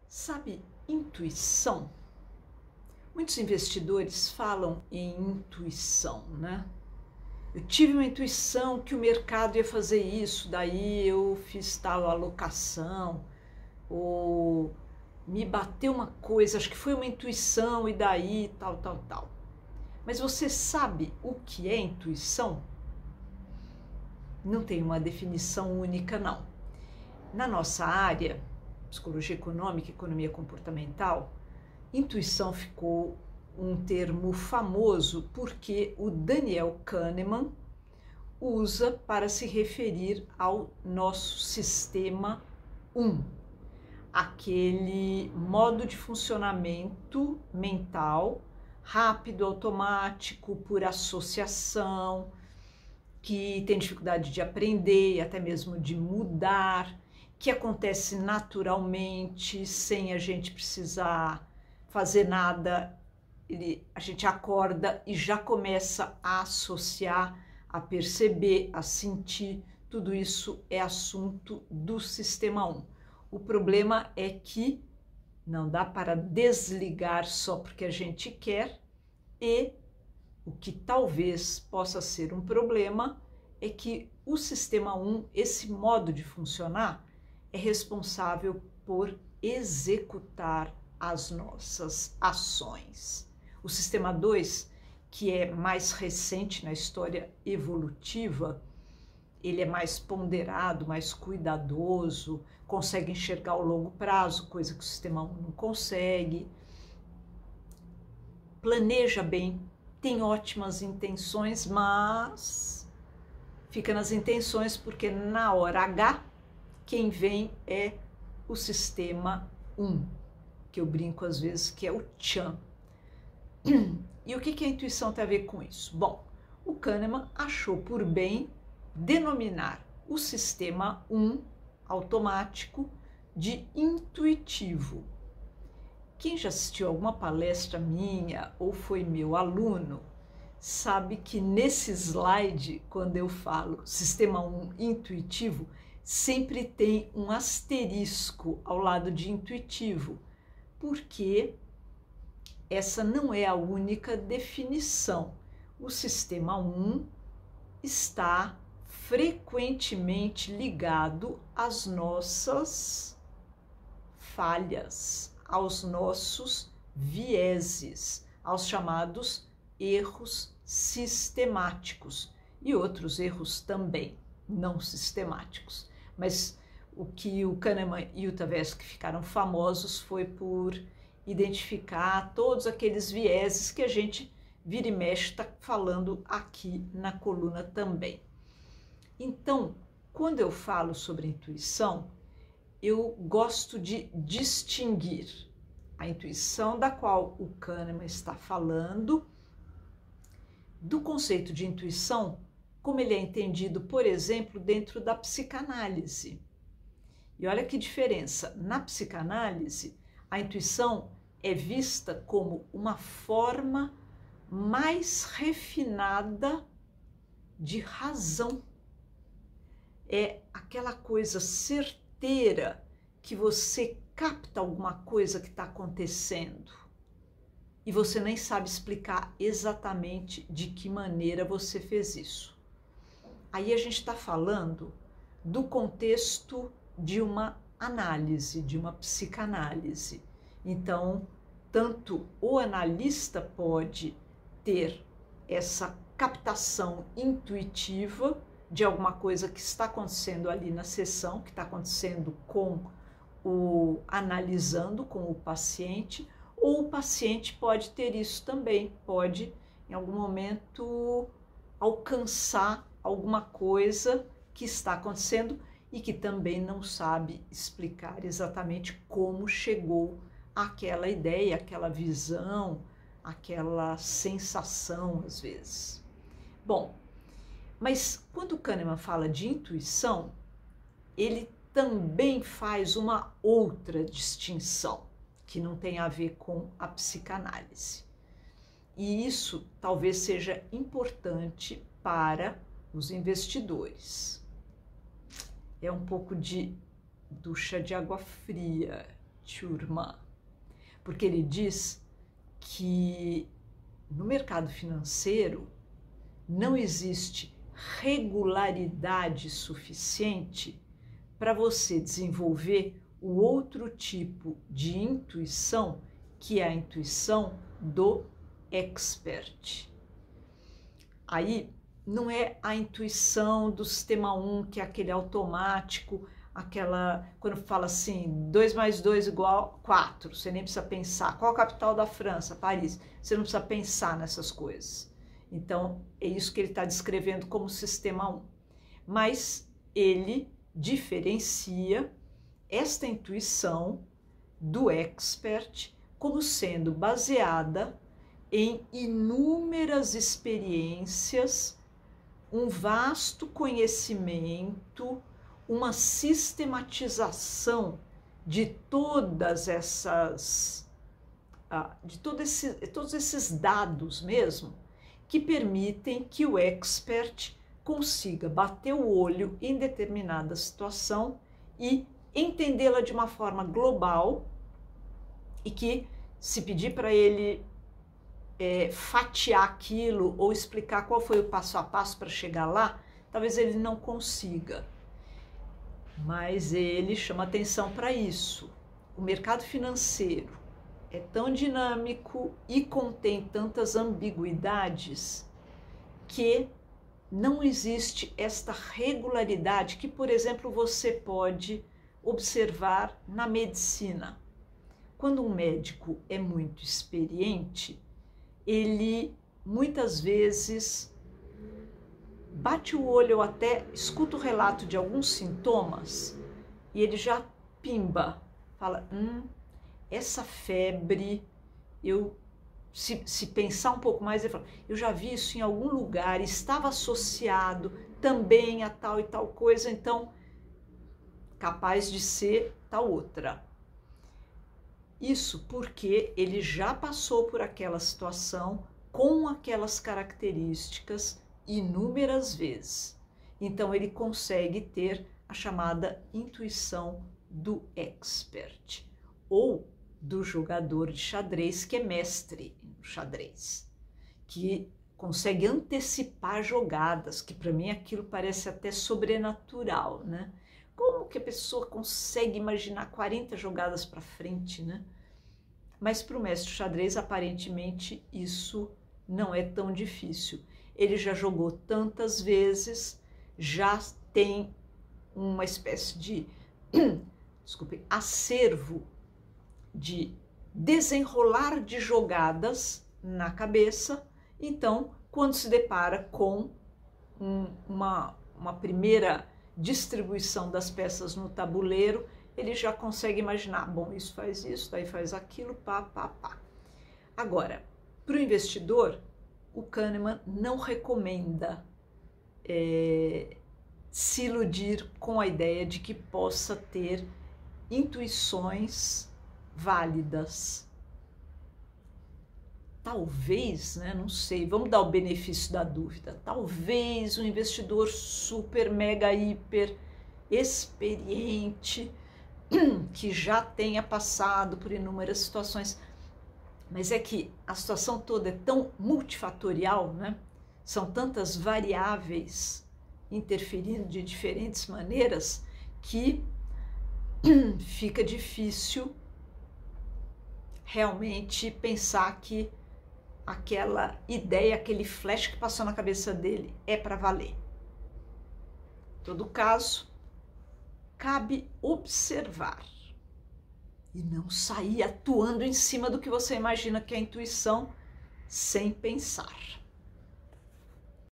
Sabe, intuição? Muitos investidores falam em intuição, né? Eu tive uma intuição que o mercado ia fazer isso, daí eu fiz tal alocação, ou me bateu uma coisa, acho que foi uma intuição e daí tal. Mas você sabe o que é intuição? Não tem uma definição única, não. Na nossa área, psicologia econômica, economia comportamental, intuição ficou um termo famoso porque o Daniel Kahneman usa para se referir ao nosso sistema 1, aquele modo de funcionamento mental rápido, automático, por associação, que tem dificuldade de aprender e até mesmo de mudar, que acontece naturalmente, sem a gente precisar fazer nada. A gente acorda e já começa a associar, a perceber, a sentir. Tudo isso é assunto do sistema 1. O problema é que não dá para desligar só porque a gente quer, e o que talvez possa ser um problema é que o sistema 1, esse modo de funcionar, é responsável por executar as nossas ações. O sistema 2, que é mais recente na história evolutiva, ele é mais ponderado, mais cuidadoso, consegue enxergar o longo prazo, coisa que o sistema 1 não consegue, planeja bem, tem ótimas intenções, mas fica nas intenções porque na hora H quem vem é o sistema 1, que eu brinco às vezes que é o tchan. E o que a intuição tem a ver com isso? Bom, o Kahneman achou por bem denominar o sistema 1 automático de intuitivo. Quem já assistiu a alguma palestra minha ou foi meu aluno, sabe que nesse slide, quando eu falo sistema 1 intuitivo, sempre tem um asterisco ao lado de intuitivo, porque essa não é a única definição. O sistema 1 está frequentemente ligado às nossas falhas, aos nossos vieses, aos chamados erros sistemáticos e outros erros também não sistemáticos. Mas o que o Kahneman e o Tversky ficaram famosos foi por identificar todos aqueles vieses que a gente vira e mexe está falando aqui na coluna também. Então, quando eu falo sobre intuição, eu gosto de distinguir a intuição da qual o Kahneman está falando do conceito de intuição, como ele é entendido, por exemplo, dentro da psicanálise. E olha que diferença, na psicanálise, a intuição é vista como uma forma mais refinada de razão. É aquela coisa certeira que você capta alguma coisa que está acontecendo e você nem sabe explicar exatamente de que maneira você fez isso. Aí a gente está falando do contexto de uma análise, de uma psicanálise. Então, tanto o analista pode ter essa captação intuitiva de alguma coisa que está acontecendo ali na sessão, que está acontecendo com o analisando, com o paciente, ou o paciente pode ter isso também, pode em algum momento alcançar alguma coisa que está acontecendo e que também não sabe explicar exatamente como chegou àquela ideia, aquela visão, aquela sensação às vezes. Bom, mas quando o Kahneman fala de intuição, ele também faz uma outra distinção, que não tem a ver com a psicanálise. E isso talvez seja importante para os investidores. É um pouco de ducha de água fria, Thurman, porque ele diz que no mercado financeiro não existe regularidade suficiente para você desenvolver o outro tipo de intuição, que é a intuição do expert. Aí não é a intuição do sistema 1, que é aquele automático, quando fala assim, 2 mais 2 igual 4, você nem precisa pensar. Qual a capital da França? Paris. Você não precisa pensar nessas coisas. Então, é isso que ele está descrevendo como sistema 1. Mas ele diferencia esta intuição do expert como sendo baseada em inúmeras experiências, um vasto conhecimento, uma sistematização de todas essas, todos esses dados mesmo, que permitem que o expert consiga bater o olho em determinada situação e entendê-la de uma forma global, e que, se pedir para ele fatiar aquilo ou explicar qual foi o passo a passo para chegar lá, talvez ele não consiga. Mas ele chama atenção para isso. O mercado financeiro é tão dinâmico e contém tantas ambiguidades que não existe esta regularidade que, por exemplo, você pode observar na medicina. Quando um médico é muito experiente, ele muitas vezes bate o olho ou até escuta o relato de alguns sintomas e ele já pimba, fala, essa febre, se pensar um pouco mais, ele fala, eu já vi isso em algum lugar, estava associado também a tal e tal coisa, então capaz de ser tal outra. Isso porque ele já passou por aquela situação com aquelas características inúmeras vezes. Então ele consegue ter a chamada intuição do expert ou do jogador de xadrez que é mestre no xadrez, que consegue antecipar jogadas, que para mim aquilo parece até sobrenatural, né? Como que a pessoa consegue imaginar 40 jogadas para frente, né? Mas para o mestre xadrez, aparentemente, isso não é tão difícil. Ele já jogou tantas vezes, já tem uma espécie de acervo de desenrolar de jogadas na cabeça. Então, quando se depara com uma primeira distribuição das peças no tabuleiro, ele já consegue imaginar, bom, isso faz isso, daí faz aquilo, pá, pá, pá. Agora, para o investidor, o Kahneman não recomenda se iludir com a ideia de que possa ter intuições válidas. Talvez, né, não sei, vamos dar o benefício da dúvida, talvez um investidor super, mega, hiper experiente, que já tenha passado por inúmeras situações, mas é que a situação toda é tão multifatorial, né? São tantas variáveis interferindo de diferentes maneiras que fica difícil realmente pensar que aquela ideia, aquele flash que passou na cabeça dele é para valer. Em todo caso, cabe observar e não sair atuando em cima do que você imagina que é a intuição sem pensar.